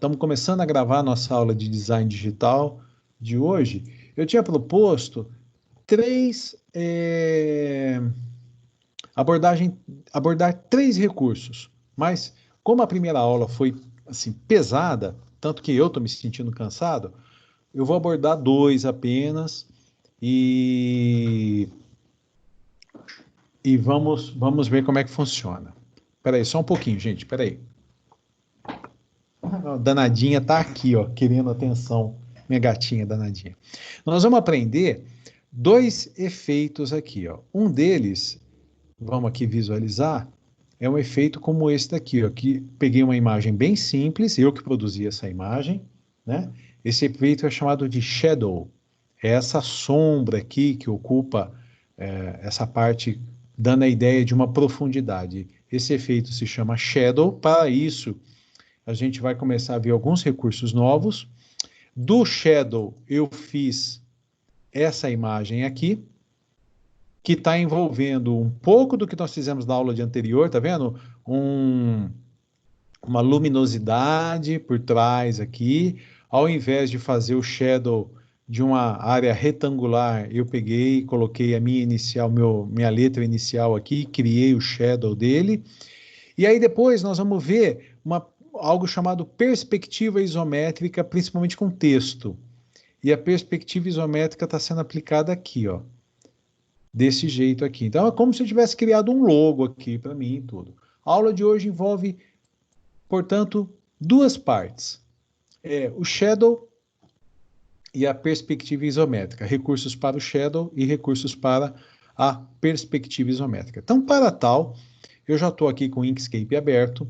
estamos começando a gravar a nossa aula de design digital de hoje. Eu tinha proposto abordar três recursos, mas como a primeira aula foi assim pesada, tanto que eu estou me sentindo cansado, eu vou abordar dois apenas e, e vamos ver como é que funciona. Espera aí, só um pouquinho, gente, espera aí. A danadinha tá aqui, ó, querendo atenção, minha gatinha danadinha. Nós vamos aprender dois efeitos aqui, ó. Um deles, vamos aqui visualizar, é um efeito como esse daqui, ó, que peguei uma imagem bem simples, eu que produzi essa imagem, né? Esse efeito é chamado de shadow. É essa sombra aqui que ocupa essa parte, dando a ideia de uma profundidade. Esse efeito se chama shadow. Para isso, a gente vai começar a ver alguns recursos novos. Do shadow, eu fiz essa imagem aqui, que está envolvendo um pouco do que nós fizemos na aula de anterior, tá vendo? Uma luminosidade por trás aqui. Ao invés de fazer o shadow de uma área retangular, eu peguei e coloquei a minha letra inicial aqui, criei o shadow dele. E aí depois nós vamos ver algo chamado perspectiva isométrica, principalmente com texto. E a perspectiva isométrica está sendo aplicada aqui, ó. Desse jeito aqui. Então é como se eu tivesse criado um logo aqui para mim e tudo. A aula de hoje envolve, portanto, duas partes. O shadow e a perspectiva isométrica. Recursos para o shadow e recursos para a perspectiva isométrica. Então, para tal, eu já estou aqui com o Inkscape aberto.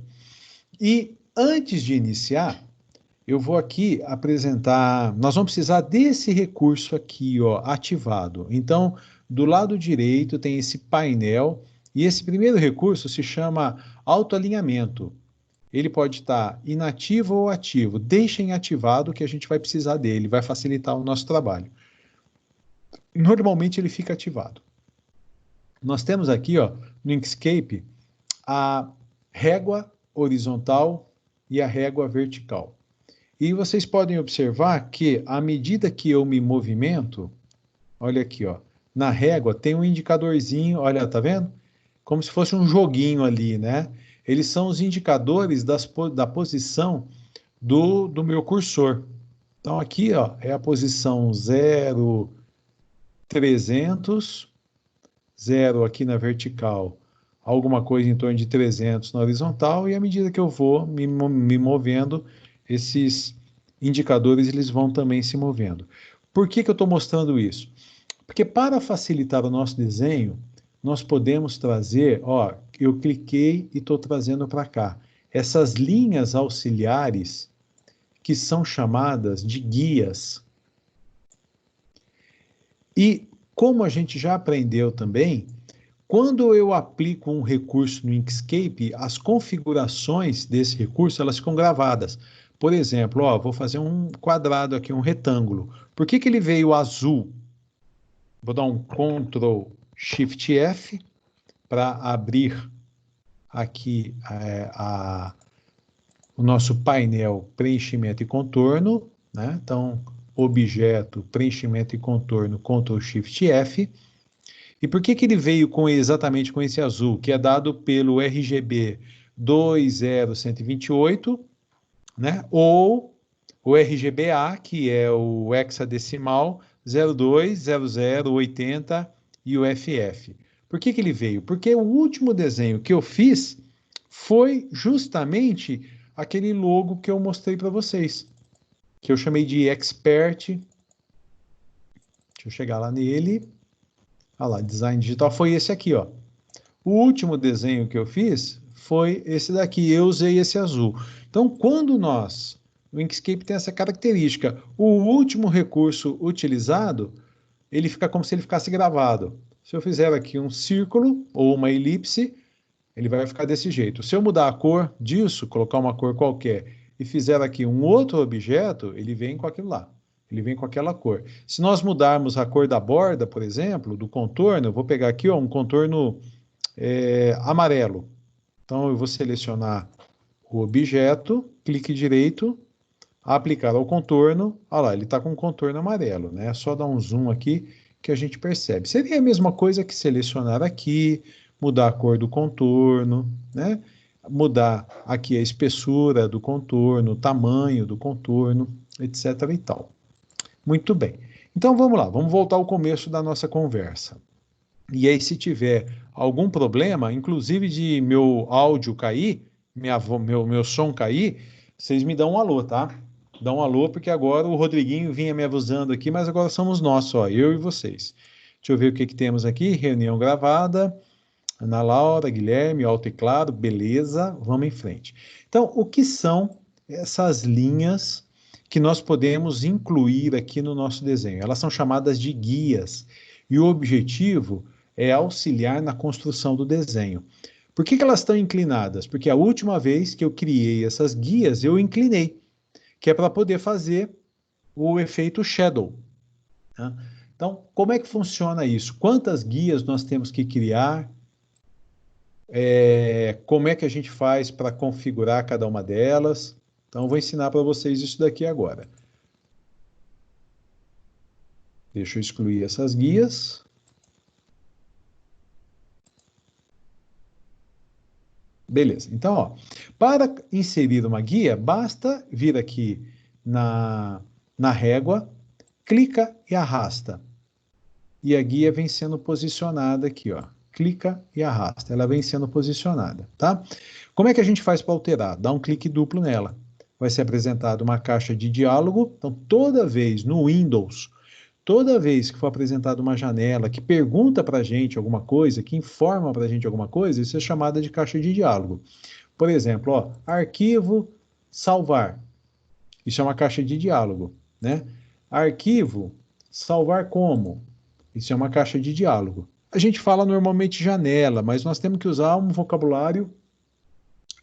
E antes de iniciar, eu vou aqui apresentar. Nós vamos precisar desse recurso aqui, ó, ativado. Então, do lado direito tem esse painel, e esse primeiro recurso se chama autoalinhamento. Ele pode estar inativo ou ativo. Deixem ativado que a gente vai precisar dele, vai facilitar o nosso trabalho. Normalmente ele fica ativado. Nós temos aqui, ó, no Inkscape, a régua horizontal e a régua vertical. E vocês podem observar que, à medida que eu me movimento, olha aqui, ó, na régua tem um indicadorzinho, olha, tá vendo? Como se fosse um joguinho ali, né? Eles são os indicadores da posição do meu cursor. Então, aqui, ó, é a posição 0, 300, 0 aqui na vertical, alguma coisa em torno de 300 na horizontal, e à medida que eu vou me movendo, esses indicadores eles vão também se movendo. Por que eu estou mostrando isso? Porque para facilitar o nosso desenho, nós podemos trazer, ó, eu cliquei e estou trazendo para cá, essas linhas auxiliares que são chamadas de guias. E como a gente já aprendeu também, quando eu aplico um recurso no Inkscape, as configurações desse recurso, elas ficam gravadas. Por exemplo, ó, vou fazer um quadrado aqui, um retângulo. Por que ele veio azul? Vou dar um Ctrl Shift F para abrir aqui o nosso painel preenchimento e contorno, né? Então, objeto, preenchimento e contorno, Ctrl Shift F. E por que ele veio exatamente com esse azul, que é dado pelo RGB 20128, né? Ou o RGBA, que é o hexadecimal 020080 e o FF. Por que ele veio? Porque o último desenho que eu fiz foi justamente aquele logo que eu mostrei para vocês, que eu chamei de Expert. Deixa eu chegar lá nele. Olha lá, design digital foi esse aqui, ó. O último desenho que eu fiz foi esse daqui, eu usei esse azul. Então, o Inkscape tem essa característica, o último recurso utilizado, ele fica como se ele ficasse gravado. Se eu fizer aqui um círculo ou uma elipse, ele vai ficar desse jeito. Se eu mudar a cor disso, colocar uma cor qualquer, e fizer aqui um outro objeto, ele vem com aquilo lá. Ele vem com aquela cor. Se nós mudarmos a cor da borda, por exemplo, do contorno, eu vou pegar aqui ó, um contorno amarelo. Então, eu vou selecionar o objeto, clique direito, aplicar ao contorno. Olha lá, ele está com contorno amarelo, né? É só dar um zoom aqui que a gente percebe. Seria a mesma coisa que selecionar aqui, mudar a cor do contorno, né? Mudar aqui a espessura do contorno, o tamanho do contorno, etc. e tal. Muito bem. Então vamos lá, vamos voltar ao começo da nossa conversa. E aí, se tiver algum problema, inclusive de meu áudio cair, meu som cair, vocês me dão um alô, tá? Dá um alô, porque agora o Rodriguinho vinha me avisando aqui, mas agora somos nós só, eu e vocês. Deixa eu ver o que que temos aqui. Reunião gravada. Ana Laura, Guilherme, ao teclado, beleza, vamos em frente. Então, o que são essas linhas que nós podemos incluir aqui no nosso desenho? Elas são chamadas de guias, e o objetivo é auxiliar na construção do desenho. Por que que elas estão inclinadas? Porque a última vez que eu criei essas guias, eu inclinei, que é para poder fazer o efeito shadow, tá? Então, como é que funciona isso? Quantas guias nós temos que criar? Como é que a gente faz para configurar cada uma delas? Então, eu vou ensinar para vocês isso daqui agora. Deixa eu excluir essas guias. Beleza. Então, ó, para inserir uma guia, basta vir aqui na régua, clica e arrasta. E a guia vem sendo posicionada aqui, ó. Clica e arrasta. Ela vem sendo posicionada, tá? Como é que a gente faz para alterar? Dá um clique duplo nela. Vai ser apresentada uma caixa de diálogo. Então, toda vez no Windows, toda vez que for apresentada uma janela que pergunta para a gente alguma coisa, que informa para a gente alguma coisa, isso é chamada de caixa de diálogo. Por exemplo, ó, arquivo salvar. Isso é uma caixa de diálogo, né? Arquivo salvar como? Isso é uma caixa de diálogo. A gente fala normalmente janela, mas nós temos que usar um vocabulário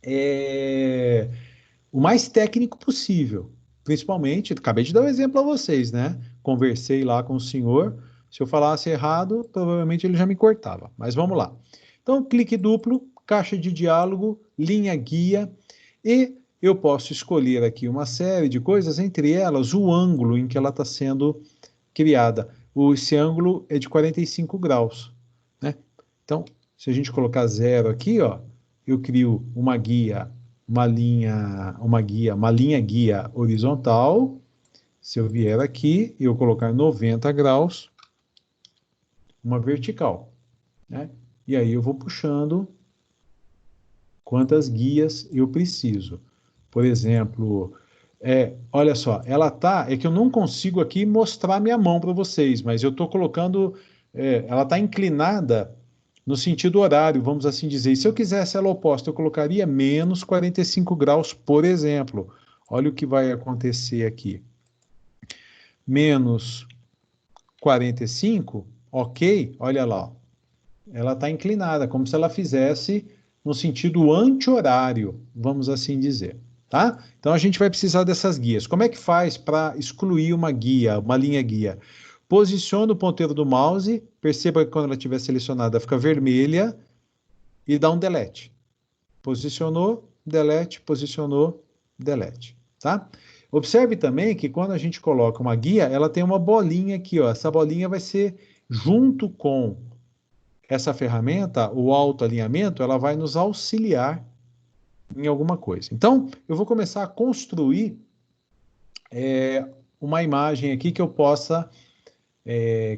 é, o mais técnico possível. Principalmente, acabei de dar um exemplo a vocês, né? Conversei lá com o senhor. Se eu falasse errado, provavelmente ele já me cortava. Mas vamos lá. Então, clique duplo, caixa de diálogo, linha guia, e eu posso escolher aqui uma série de coisas, entre elas o ângulo em que ela está sendo criada. Esse ângulo é de 45 graus, né? Então, se a gente colocar zero aqui, ó, eu crio uma guia, uma linha guia horizontal. Se eu vier aqui e eu colocar 90 graus, uma vertical, né? E aí eu vou puxando quantas guias eu preciso. Por exemplo, olha só, é que eu não consigo aqui mostrar minha mão para vocês, mas eu estou colocando, ela está inclinada no sentido horário, vamos assim dizer. E se eu quisesse ela oposta, eu colocaria menos 45 graus, por exemplo. Olha o que vai acontecer aqui. Menos 45, ok, olha lá, ó. Ela está inclinada, como se ela fizesse no sentido anti-horário, vamos assim dizer, tá? Então a gente vai precisar dessas guias. Como é que faz para excluir uma guia, uma linha guia? Posiciona o ponteiro do mouse, perceba que quando ela estiver selecionada fica vermelha e dá um delete. Posicionou, delete, tá? Observe também que quando a gente coloca uma guia, ela tem uma bolinha aqui, ó. Essa bolinha vai ser junto com essa ferramenta, o autoalinhamento, ela vai nos auxiliar em alguma coisa. Então, eu vou começar a construir uma imagem aqui que eu possa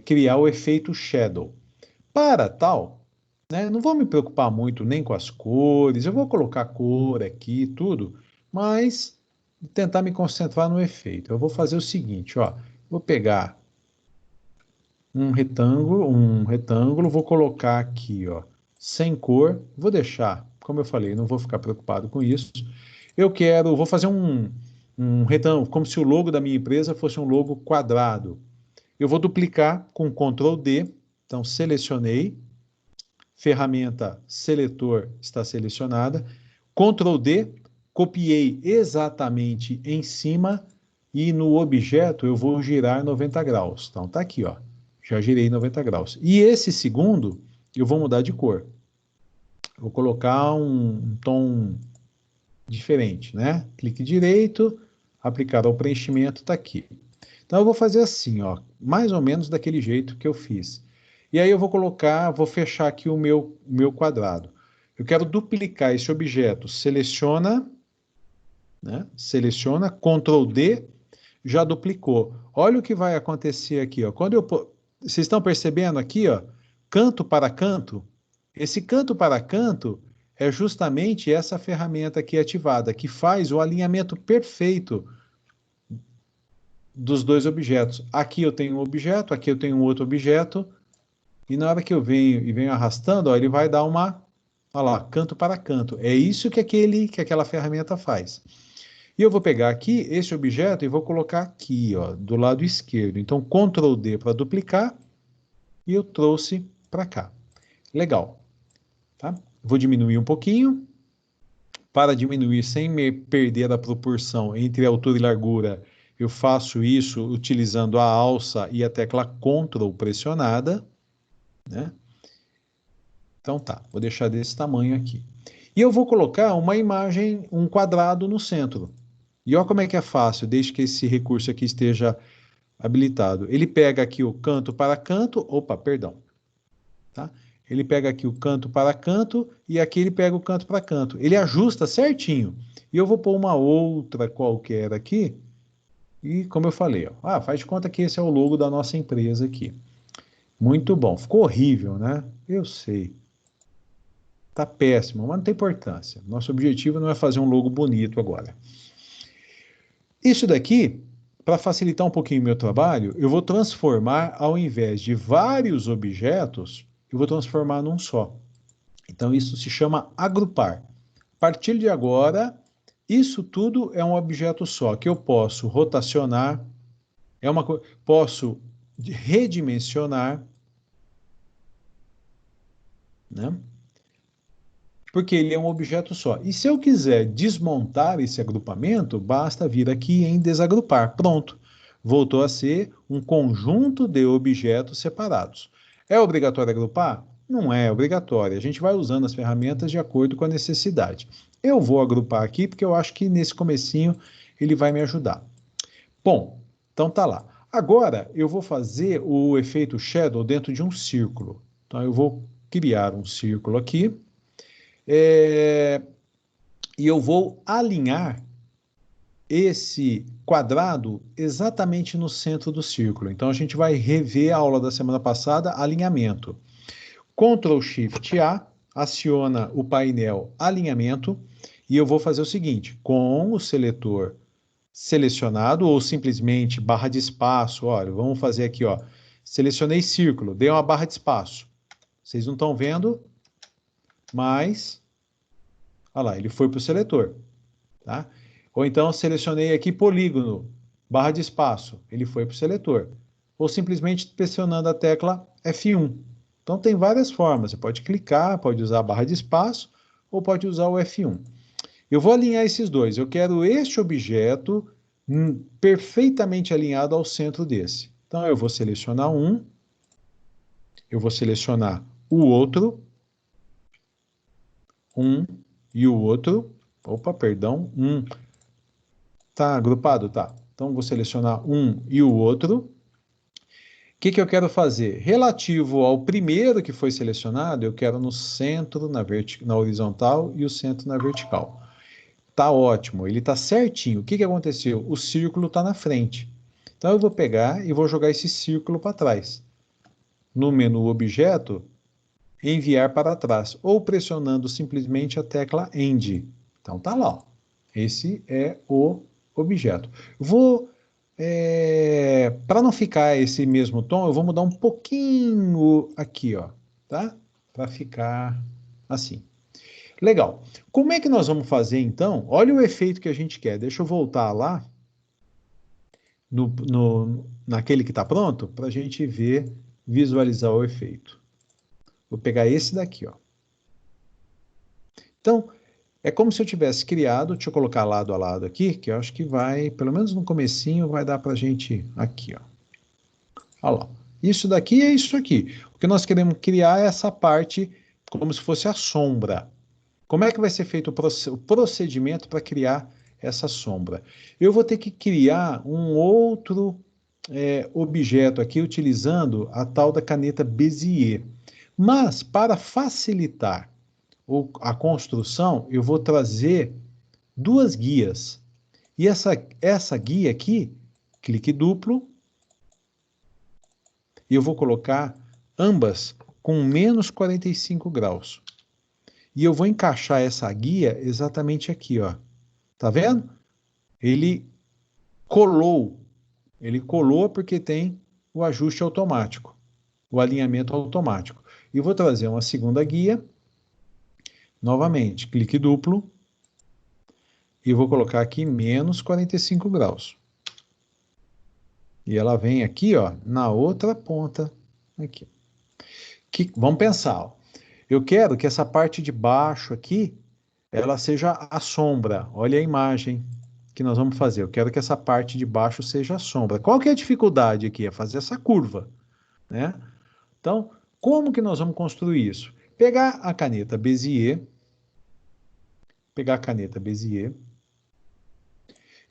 criar o efeito shadow. Para tal, né, não vou me preocupar muito nem com as cores, eu vou colocar cor aqui, tudo, mas tentar me concentrar no efeito. Eu vou fazer o seguinte, ó, vou pegar um retângulo, vou colocar aqui, ó, sem cor, vou deixar, como eu falei, não vou ficar preocupado com isso. Vou fazer um retângulo, como se o logo da minha empresa fosse um logo quadrado. Eu vou duplicar com Ctrl D, então selecionei, ferramenta seletor está selecionada, Ctrl D, copiei exatamente em cima e no objeto eu vou girar 90 graus. Então tá aqui, ó. Já girei 90 graus. E esse segundo, eu vou mudar de cor. Vou colocar um tom diferente, né? Clique direito, aplicar ao preenchimento, está aqui. Então, eu vou fazer assim, ó, mais ou menos daquele jeito que eu fiz. E aí eu vou colocar, vou fechar aqui o meu quadrado. Eu quero duplicar esse objeto. Seleciona, né? Seleciona, Ctrl D, já duplicou. Olha o que vai acontecer aqui, ó. Vocês estão percebendo aqui, ó, canto para canto? Esse canto para canto é justamente essa ferramenta aqui ativada, que faz o alinhamento perfeito dos dois objetos. Aqui eu tenho um objeto, aqui eu tenho um outro objeto, e na hora que eu venho arrastando, ó, ele vai dar uma, olha lá, canto para canto. É isso que aquela ferramenta faz. E eu vou pegar aqui esse objeto e vou colocar aqui, ó, do lado esquerdo. Então, Ctrl D para duplicar e eu trouxe para cá. Legal. Tá? Vou diminuir um pouquinho. Para diminuir sem me perder a proporção entre altura e largura, eu faço isso utilizando a alça e a tecla Ctrl pressionada, né? Então tá, vou deixar desse tamanho aqui. E eu vou colocar uma imagem, um quadrado no centro. E olha como é que é fácil, desde que esse recurso aqui esteja habilitado. Ele pega aqui o canto para canto, opa, perdão, tá? Ele pega aqui o canto para canto e aqui ele pega o canto para canto. Ele ajusta certinho. E eu vou pôr uma outra qualquer aqui. E como eu falei, ó, faz de conta que esse é o logo da nossa empresa aqui. Muito bom. Ficou horrível, né? Eu sei. Tá péssimo, mas não tem importância. Nosso objetivo não é fazer um logo bonito agora. Isso daqui, para facilitar um pouquinho o meu trabalho, eu vou transformar, ao invés de vários objetos, eu vou transformar num só. Então, isso se chama agrupar. A partir de agora, isso tudo é um objeto só, que eu posso rotacionar, posso redimensionar, né? Porque ele é um objeto só. E se eu quiser desmontar esse agrupamento, basta vir aqui em desagrupar. Pronto. Voltou a ser um conjunto de objetos separados. É obrigatório agrupar? Não é obrigatório. A gente vai usando as ferramentas de acordo com a necessidade. Eu vou agrupar aqui porque eu acho que nesse comecinho ele vai me ajudar. Bom, então tá lá. Agora eu vou fazer o efeito shadow dentro de um círculo. Então eu vou criar um círculo aqui. E eu vou alinhar esse quadrado exatamente no centro do círculo. Então, a gente vai rever a aula da semana passada, alinhamento. Ctrl Shift A, aciona o painel alinhamento, e eu vou fazer o seguinte, com o seletor selecionado, ou simplesmente barra de espaço, olha, vamos fazer aqui, ó, selecionei círculo, dei uma barra de espaço. Vocês não estão vendo, mas... olha lá, ele foi para o seletor, tá? Ou então selecionei aqui polígono, barra de espaço, ele foi para o seletor. Ou simplesmente pressionando a tecla F1. Então tem várias formas, você pode clicar, pode usar a barra de espaço, ou pode usar o F1. Eu vou alinhar esses dois, eu quero este objeto perfeitamente alinhado ao centro desse. Então eu vou selecionar um, eu vou selecionar o outro, um e o outro, opa, perdão, um, tá agrupado? Tá. Então, vou selecionar um e o outro. O que eu quero fazer? Relativo ao primeiro que foi selecionado, eu quero no centro, na horizontal, e o centro na vertical. Tá ótimo, ele tá certinho. O que aconteceu? O círculo tá na frente. Então, eu vou pegar e vou jogar esse círculo para trás. No menu Objeto, enviar para trás, ou pressionando simplesmente a tecla End. Então, tá lá, ó. Esse é o objeto. Para não ficar esse mesmo tom, eu vou mudar um pouquinho aqui, ó, tá? Para ficar assim. Legal. Como é que nós vamos fazer, então? Olha o efeito que a gente quer. Deixa eu voltar lá, naquele que está pronto, para a gente ver, visualizar o efeito. Vou pegar esse daqui, ó. Então, é como se eu tivesse criado, deixa eu colocar lado a lado aqui, que eu acho que vai, pelo menos no comecinho, vai dar pra gente aqui, ó. Olha lá. Isso daqui é isso aqui. O que nós queremos criar é essa parte como se fosse a sombra. Como é que vai ser feito o procedimento para criar essa sombra. Eu vou ter que criar um outro objeto aqui utilizando a tal da caneta Bezier. Mas, para facilitar a construção, eu vou trazer duas guias. E essa guia aqui, clique duplo, e eu vou colocar ambas com menos 45 graus. E eu vou encaixar essa guia exatamente aqui, ó. Tá vendo? Ele colou. Ele colou porque tem o ajuste automático, o alinhamento automático. E vou trazer uma segunda guia. Novamente, clique duplo. E vou colocar aqui menos 45 graus. E ela vem aqui, ó, na outra ponta. Aqui. Vamos pensar, ó. Eu quero que essa parte de baixo aqui, ela seja a sombra. Olha a imagem que nós vamos fazer. Eu quero que essa parte de baixo seja a sombra. Qual que é a dificuldade aqui? É fazer essa curva, né? Então, como que nós vamos construir isso? Pegar a caneta Bezier.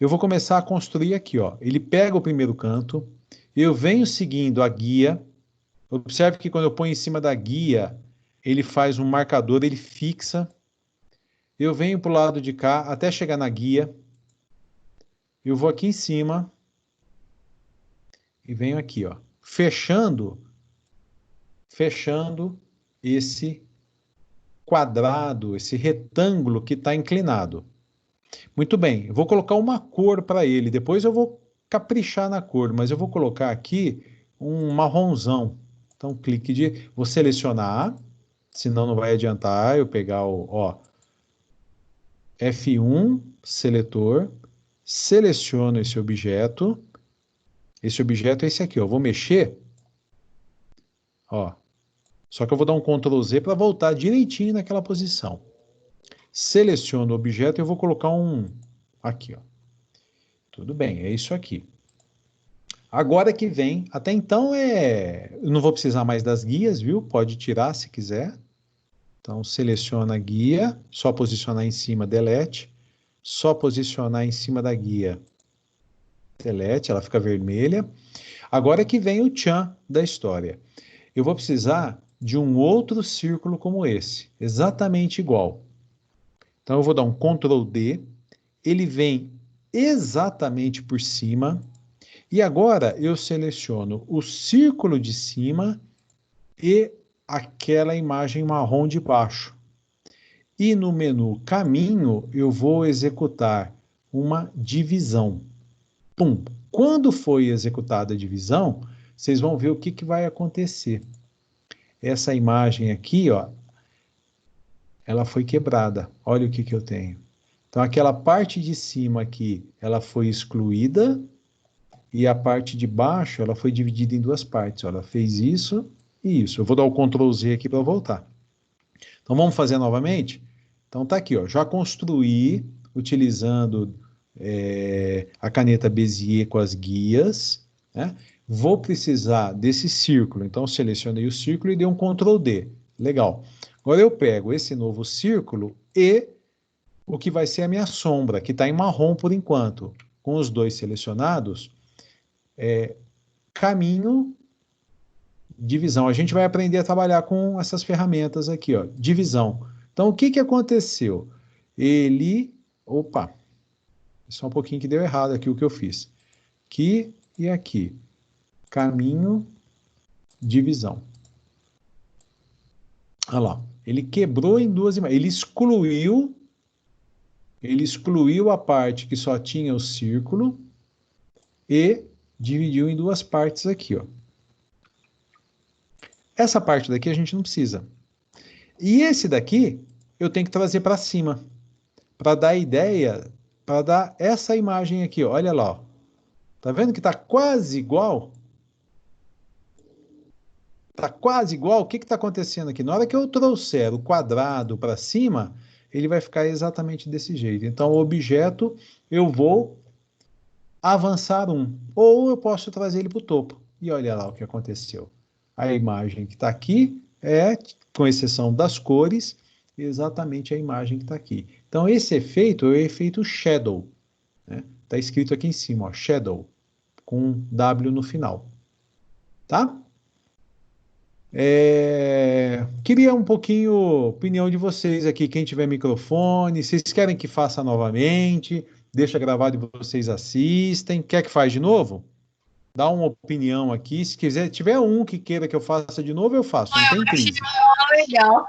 Eu vou começar a construir aqui, ó. Ele pega o primeiro canto. Eu venho seguindo a guia. Observe que quando eu ponho em cima da guia, ele faz um marcador, ele fixa. Eu venho para o lado de cá até chegar na guia. Eu vou aqui em cima e venho aqui, ó, fechando esse quadrado, esse retângulo que está inclinado. Muito bem, eu vou colocar uma cor para ele, depois eu vou caprichar na cor, mas eu vou colocar aqui um marronzão. Então, vou selecionar, senão não vai adiantar eu pegar ó, F1, seletor, seleciono esse objeto é esse aqui, ó. Eu vou mexer, ó. Só que eu vou dar um Ctrl Z para voltar direitinho naquela posição. Seleciono o objeto e eu vou colocar aqui, ó. Tudo bem, é isso aqui. Agora que vem, até então eu não vou precisar mais das guias, viu? Pode tirar se quiser. Então, seleciona a guia, só posicionar em cima, delete. Só posicionar em cima da guia, delete, ela fica vermelha. Agora que vem o tchan da história. Eu vou precisar de um outro círculo como esse, exatamente igual. Então, eu vou dar um Ctrl D, ele vem exatamente por cima, e agora eu seleciono o círculo de cima e aquela imagem marrom de baixo. E no menu caminho, eu vou executar uma divisão. Pum! Quando foi executada a divisão, vocês vão ver o que vai acontecer. Essa imagem aqui, ó, ela foi quebrada. Olha o que eu tenho. Então, aquela parte de cima aqui, ela foi excluída, e a parte de baixo, ela foi dividida em duas partes. Ó, ela fez isso e isso. Eu vou dar o Ctrl Z aqui para voltar. Então, vamos fazer novamente? Então, tá aqui, ó. Já construí, utilizando a caneta Bezier com as guias, né? Vou precisar desse círculo. Então, selecionei o círculo e dei um Ctrl D. Legal. Agora eu pego esse novo círculo e o que vai ser a minha sombra, que está em marrom por enquanto. Com os dois selecionados, caminho, divisão. A gente vai aprender a trabalhar com essas ferramentas aqui, ó. Divisão. Então, o que aconteceu? Opa, só um pouquinho que deu errado aqui o que eu fiz. Aqui e aqui. Caminho, divisão. Olha lá. Ele quebrou em duas imagens. Ele excluiu a parte que só tinha o círculo e dividiu em duas partes aqui, ó. Essa parte daqui a gente não precisa. E esse daqui eu tenho que trazer para cima, para dar ideia, para dar essa imagem aqui, ó. Olha lá, ó. Tá vendo que tá quase igual? Tá quase igual. O que está acontecendo aqui? Na hora que eu trouxer o quadrado para cima, ele vai ficar exatamente desse jeito. Então, o objeto, eu vou avançar ou eu posso trazer ele para o topo. E olha lá o que aconteceu. A imagem que está aqui com exceção das cores, exatamente a imagem que está aqui. Então, esse efeito é o efeito shadow. né? Tá escrito aqui em cima, ó, shadow, com um W no final, tá? Queria um pouquinho a opinião de vocês aqui, quem tiver microfone, vocês querem que faça novamente? Deixa gravado e vocês assistem. Quer que faz de novo? Dá uma opinião aqui. Se quiser, tiver um que queira que eu faça de novo, eu faço, não tem Eu achei crise. mó legal.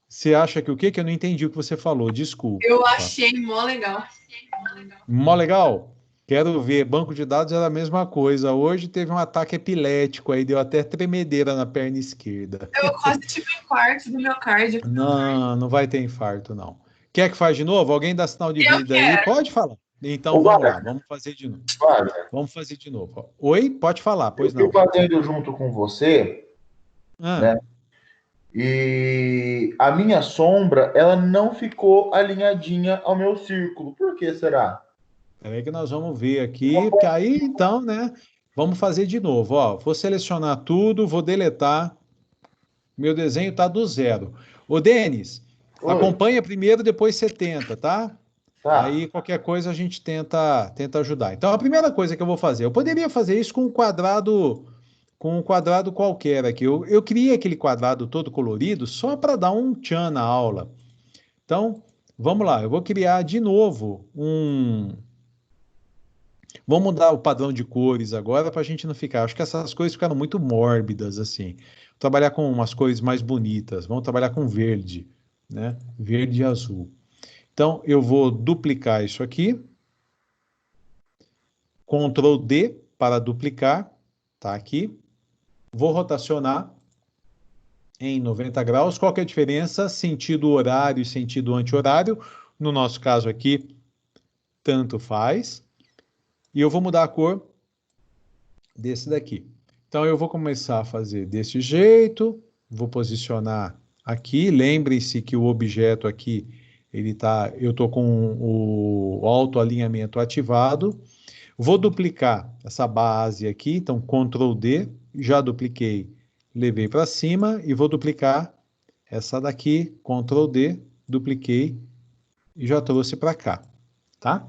Você acha que o quê? Que eu não entendi o que você falou, desculpa. Eu achei mó legal. Mó legal? Quero ver. Banco de dados era a mesma coisa. Hoje teve um ataque epilético aí, deu até tremedeira na perna esquerda. Eu quase tive um infarto do miocárdio. Não, não vai ter infarto, não. Quer que faz de novo? Alguém dá sinal de Eu vida aí? quero. Pode falar. Então Ô, vamos lá, Wagner, vamos fazer de novo. Wagner, Vamos fazer de novo. Ó. Oi? Pode falar, eu pois fui não. fazendo junto com você, Ah, né? E a minha sombra, ela não ficou alinhadinha ao meu círculo. Por que será? peraí que nós vamos ver aqui, porque aí então, né? Vamos fazer de novo. Ó, vou selecionar tudo, vou deletar. Meu desenho está do zero. Ô, Denis, Oi, acompanha primeiro, depois você tenta, tá? tá. Aí qualquer coisa a gente tenta ajudar. Então a primeira coisa que eu vou fazer, eu poderia fazer isso com um quadrado qualquer aqui. Eu criei aquele quadrado todo colorido só para dar um tchan na aula. Então, vamos lá, eu vou criar de novo um. Vamos mudar o padrão de cores agora para a gente não ficar. Acho que essas cores ficaram muito mórbidas assim. Vou trabalhar com umas cores mais bonitas. Vamos trabalhar com verde, né? Verde e azul. Então, eu vou duplicar isso aqui. Ctrl D para duplicar, tá aqui. Vou rotacionar em 90 graus. Qual que é a diferença? Sentido horário e sentido anti-horário. No nosso caso aqui, tanto faz. E eu vou mudar a cor desse daqui. Então, eu vou começar a fazer desse jeito. Vou posicionar aqui. Lembrem-se que o objeto aqui, eu estou com o autoalinhamento ativado. Vou duplicar essa base aqui, então Ctrl D, já dupliquei, levei para cima e vou duplicar essa daqui, Ctrl D, dupliquei e já trouxe para cá, tá?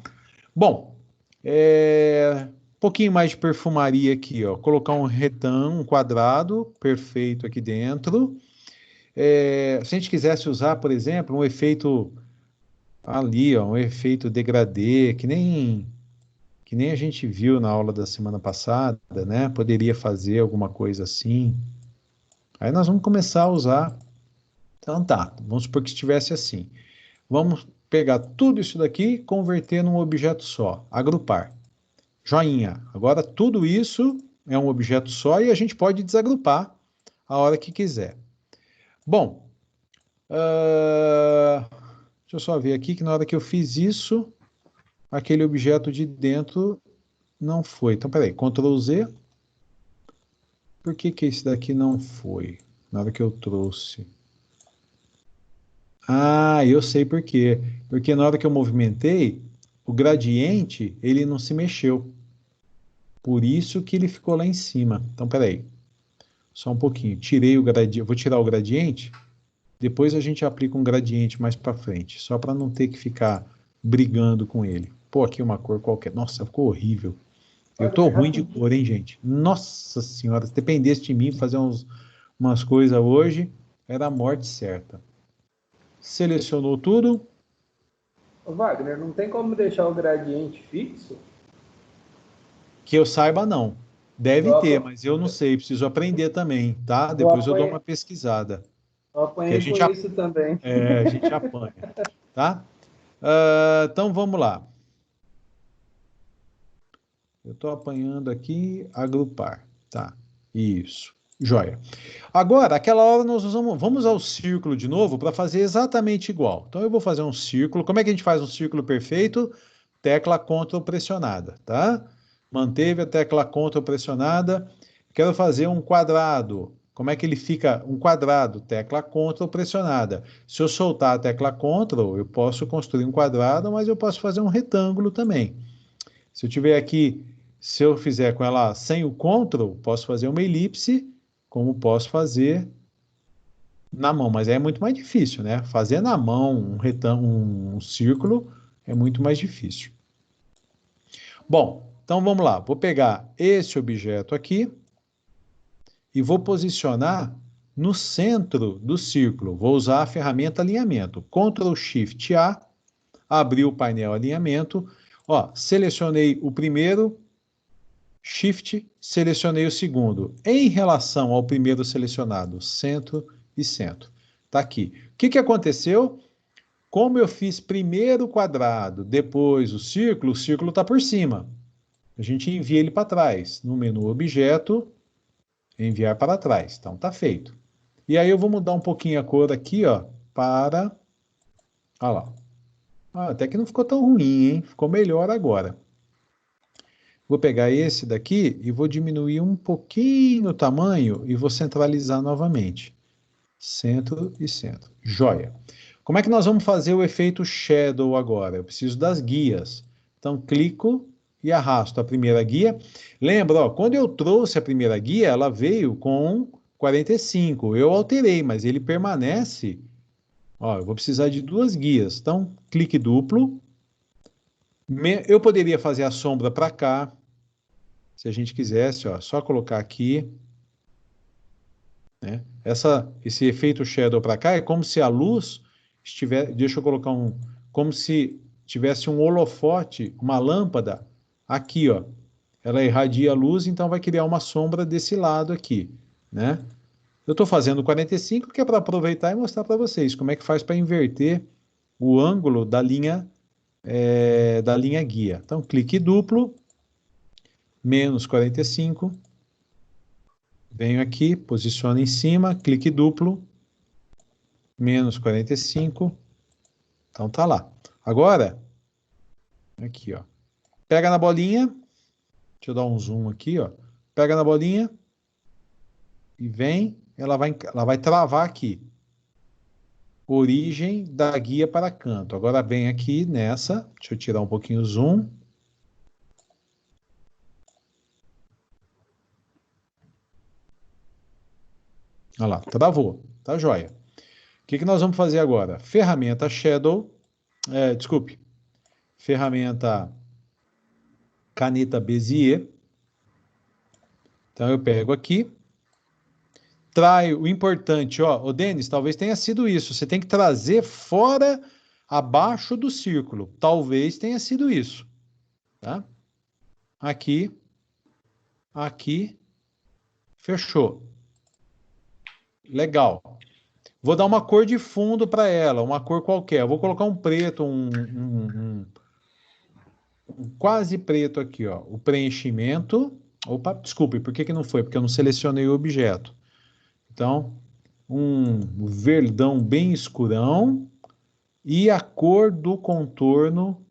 Bom, um pouquinho mais de perfumaria aqui, ó. Colocar um retângulo, um quadrado perfeito aqui dentro. Se a gente quisesse usar, por exemplo, um efeito ali, ó, um efeito degradê, que nem a gente viu na aula da semana passada, né? Poderia fazer alguma coisa assim. Aí nós vamos começar a usar. Então tá, vamos supor que estivesse assim. Vamos pegar tudo isso daqui e converter num objeto só, agrupar. Joinha. Agora tudo isso é um objeto só e a gente pode desagrupar a hora que quiser. Bom, deixa eu só ver aqui que na hora que eu fiz isso, aquele objeto de dentro não foi. Então, peraí, Ctrl Z. Por que que esse daqui não foi? Na hora que eu trouxe. Ah, eu sei por quê. Porque na hora que eu movimentei, o gradiente, ele não se mexeu. Por isso que ele ficou lá em cima. Então, peraí. Só um pouquinho. Tirei o gradiente. Vou tirar o gradiente. Depois a gente aplica um gradiente mais para frente. Só para não ter que ficar brigando com ele. Pô, aqui uma cor qualquer. Nossa, ficou horrível. Eu tô Wagner, ruim de rapidinho. cor, hein, gente? Nossa senhora, se dependesse de mim fazer umas coisas hoje, era a morte certa. Selecionou tudo, Ô, Wagner, não tem como deixar o gradiente fixo? que eu saiba não. Deve Eu, ter, apa- mas eu não sei, preciso aprender também, tá? eu, Depois eu dou uma apanhei, pesquisada, eu que a apanhei gente, com isso também. a gente apanha, tá? Então vamos lá. Eu estou apanhando aqui, agrupar, tá? Isso, joia. Agora, aquela hora nós vamos ao círculo de novo para fazer exatamente igual. Então eu vou fazer um círculo. Como é que a gente faz um círculo perfeito? Tecla Ctrl pressionada, tá? Manteve a tecla Ctrl pressionada. Quero fazer um quadrado. Como é que ele fica? Um quadrado, tecla Ctrl pressionada. Se eu soltar a tecla Ctrl, eu posso construir um quadrado, mas eu posso fazer um retângulo também. Se eu tiver aqui, se eu fizer com ela sem o Ctrl, posso fazer uma elipse, como posso fazer na mão, mas é muito mais difícil, né? Fazer na mão um retângulo, um círculo é muito mais difícil. Bom, então vamos lá. Vou pegar esse objeto aqui e vou posicionar no centro do círculo. Vou usar a ferramenta alinhamento. Ctrl Shift A, abri o painel alinhamento. Ó, selecionei o primeiro, Shift, selecionei o segundo. Em relação ao primeiro selecionado, centro e centro. Tá aqui. O que aconteceu? Como eu fiz primeiro o quadrado, depois o círculo está por cima. A gente envia ele para trás. No menu Objeto, enviar para trás. Então, tá feito. E aí eu vou mudar um pouquinho a cor aqui, ó, para... Olha lá. Ah, até que não ficou tão ruim, hein? Ficou melhor agora. Vou pegar esse daqui e vou diminuir um pouquinho o tamanho e vou centralizar novamente. Centro e centro. Joia. Como é que nós vamos fazer o efeito Shadow agora? Eu preciso das guias. Então, clico e arrasto a primeira guia. Lembra, ó, quando eu trouxe a primeira guia, ela veio com 45. Eu alterei, mas ele permanece. Ó, eu vou precisar de duas guias. Então, clique duplo. Eu poderia fazer a sombra para cá. Se a gente quisesse, ó, só colocar aqui. Né? Esse efeito Shadow para cá é como se a luz estiver... Deixa eu colocar um... Como se tivesse um holofote, uma lâmpada aqui, ó. Ela irradia a luz, então vai criar uma sombra desse lado aqui, né? Eu estou fazendo 45, que é para aproveitar e mostrar para vocês como é que faz para inverter o ângulo da linha guia. Então, clique duplo, menos 45, venho aqui, posiciono em cima, clique duplo, menos 45, então tá lá. Agora, aqui, ó, pega na bolinha, deixa eu dar um zoom aqui, ó, pega na bolinha e vem, ela vai travar aqui. Origem da guia para canto. Agora vem aqui nessa, deixa eu tirar um pouquinho o zoom. Olha lá, travou, tá joia. O que nós vamos fazer agora? Ferramenta Shadow, desculpe, ferramenta caneta Bezier. Então eu pego aqui, traio o importante, ó, ô Denis, talvez tenha sido isso, você tem que trazer fora, abaixo do círculo, talvez tenha sido isso, tá? Aqui, aqui, fechou. Legal. Vou dar uma cor de fundo para ela, uma cor qualquer. Eu vou colocar um preto, um quase preto aqui, ó. O preenchimento. Opa, desculpe, por que não foi? Porque eu não selecionei o objeto. Então, um verdão bem escurão. E a cor do contorno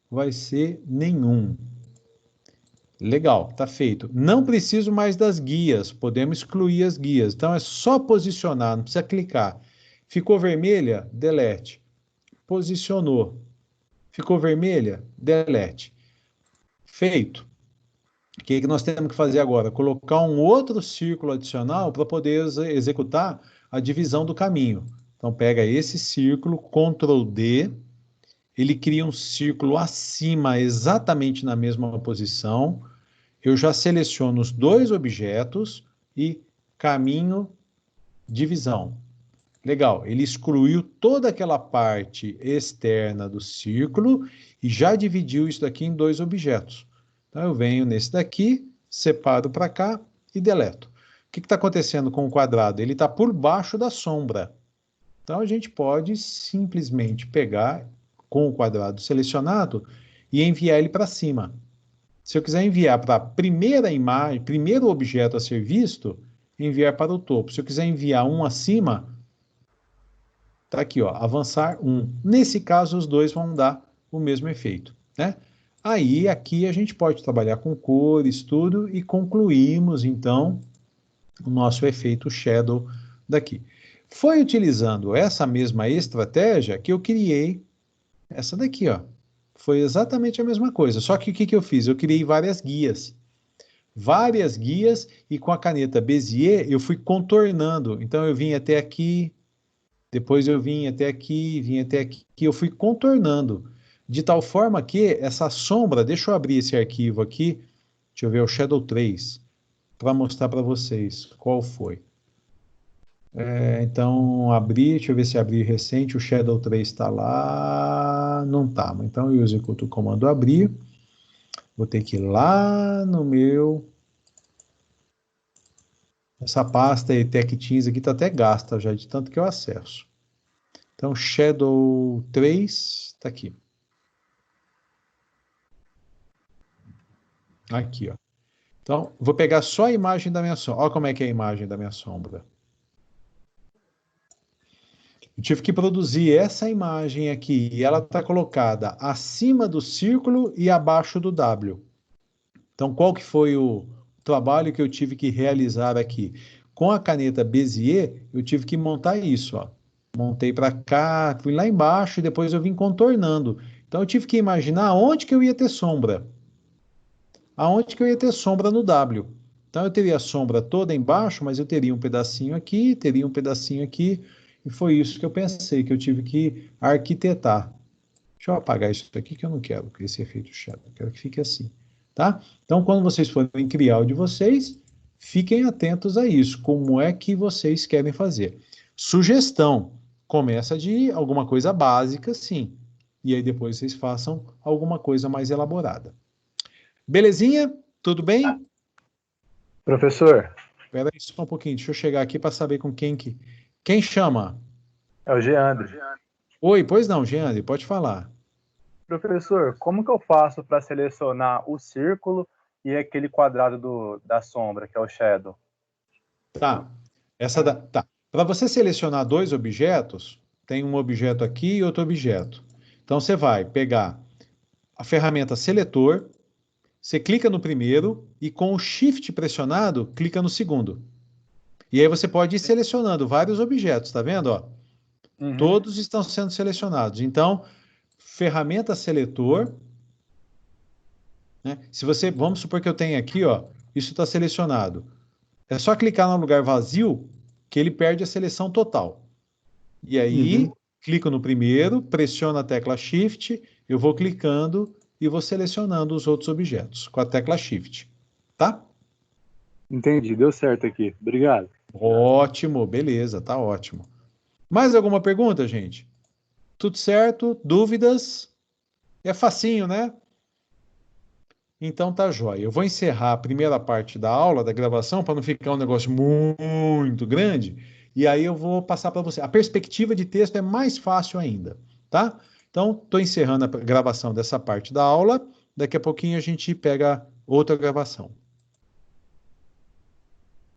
vai ser nenhum. Legal, tá feito. Não preciso mais das guias, podemos excluir as guias. Então é só posicionar, não precisa clicar. Ficou vermelha? Delete. Posicionou. Ficou vermelha? Delete. Feito. O que nós temos que fazer agora? Colocar um outro círculo adicional para poder executar a divisão do caminho. Então pega esse círculo, Ctrl D, ele cria um círculo acima, exatamente na mesma posição. Eu já seleciono os dois objetos e caminho, divisão. Legal, ele excluiu toda aquela parte externa do círculo e já dividiu isso daqui em dois objetos. Então eu venho nesse daqui, separo para cá e deleto. O que está acontecendo com o quadrado? Ele está por baixo da sombra. Então a gente pode simplesmente pegar com o quadrado selecionado e enviar ele para cima. Se eu quiser enviar para a primeira imagem, primeiro objeto a ser visto, enviar para o topo. Se eu quiser enviar um acima, tá aqui, ó, avançar um. Nesse caso, os dois vão dar o mesmo efeito, né? Aí, aqui a gente pode trabalhar com cores, tudo, e concluímos, então, o nosso efeito Shadow daqui. Foi utilizando essa mesma estratégia que eu criei essa daqui, ó. Foi exatamente a mesma coisa, só que o que eu fiz? Eu criei várias guias. Várias guias e com a caneta Bezier eu fui contornando. Então eu vim até aqui, depois eu vim até aqui, eu fui contornando. de tal forma que essa sombra, deixa eu abrir esse arquivo aqui, deixa eu ver, o Shadow 3, para mostrar para vocês qual foi. Então, abrir, deixa eu ver se abrir recente, o Shadow 3 está lá, não está, então eu executo o comando abrir, vou ter que ir lá no meu, essa pasta Tech-Teams aqui está até gasta já, de tanto que eu acesso. Então, Shadow 3, está aqui. Aqui, ó. Então, vou pegar só a imagem da minha sombra. Olha como é que é a imagem da minha sombra. Eu tive que produzir essa imagem aqui, e ela está colocada acima do círculo e abaixo do W. Então, qual que foi o trabalho que eu tive que realizar aqui? Com a caneta Bezier, eu tive que montar isso, ó. Montei para cá, fui lá embaixo e depois eu vim contornando. Então, eu tive que imaginar onde que eu ia ter sombra. Aonde que eu ia ter sombra no W. Então, eu teria a sombra toda embaixo, mas eu teria um pedacinho aqui, teria um pedacinho aqui, e foi isso que eu pensei, que eu tive que arquitetar. Deixa eu apagar isso aqui, que eu não quero esse efeito shadow, eu quero que fique assim, tá? Então, quando vocês forem criar o de vocês, fiquem atentos a isso, como é que vocês querem fazer. Sugestão, começa de alguma coisa básica, sim, e aí depois vocês façam alguma coisa mais elaborada. Belezinha? Tudo bem? Professor, Espera aí só um pouquinho, deixa eu chegar aqui para saber com quem que... Quem chama? é o Geandre. Oi, pois não, Geandre, pode falar. Professor, como que eu faço para selecionar o círculo e aquele quadrado da sombra, que é o shadow? Tá. Tá. Para você selecionar dois objetos, tem um objeto aqui e outro objeto. Então você vai pegar a ferramenta seletor, você clica no primeiro e com o Shift pressionado, clica no segundo. E aí você pode ir selecionando vários objetos, tá vendo? Ó? Uhum. Todos estão sendo selecionados. Então, ferramenta seletor, né? Se você, vamos supor que eu tenho aqui, ó, isso está selecionado. É só clicar no lugar vazio que ele perde a seleção total. E aí, clico no primeiro, pressiono a tecla Shift, eu vou clicando e vou selecionando os outros objetos com a tecla Shift. Tá? Entendi, deu certo aqui. Obrigado. Ótimo, beleza, tá ótimo. Mais alguma pergunta, gente? Tudo certo? Dúvidas? É facinho, né? Então tá jóia. Eu vou encerrar a primeira parte da aula, da gravação, para não ficar um negócio muito grande, e aí eu vou passar para você. A perspectiva de texto é mais fácil ainda, tá? Então, estou encerrando a gravação dessa parte da aula, daqui a pouquinho a gente pega outra gravação.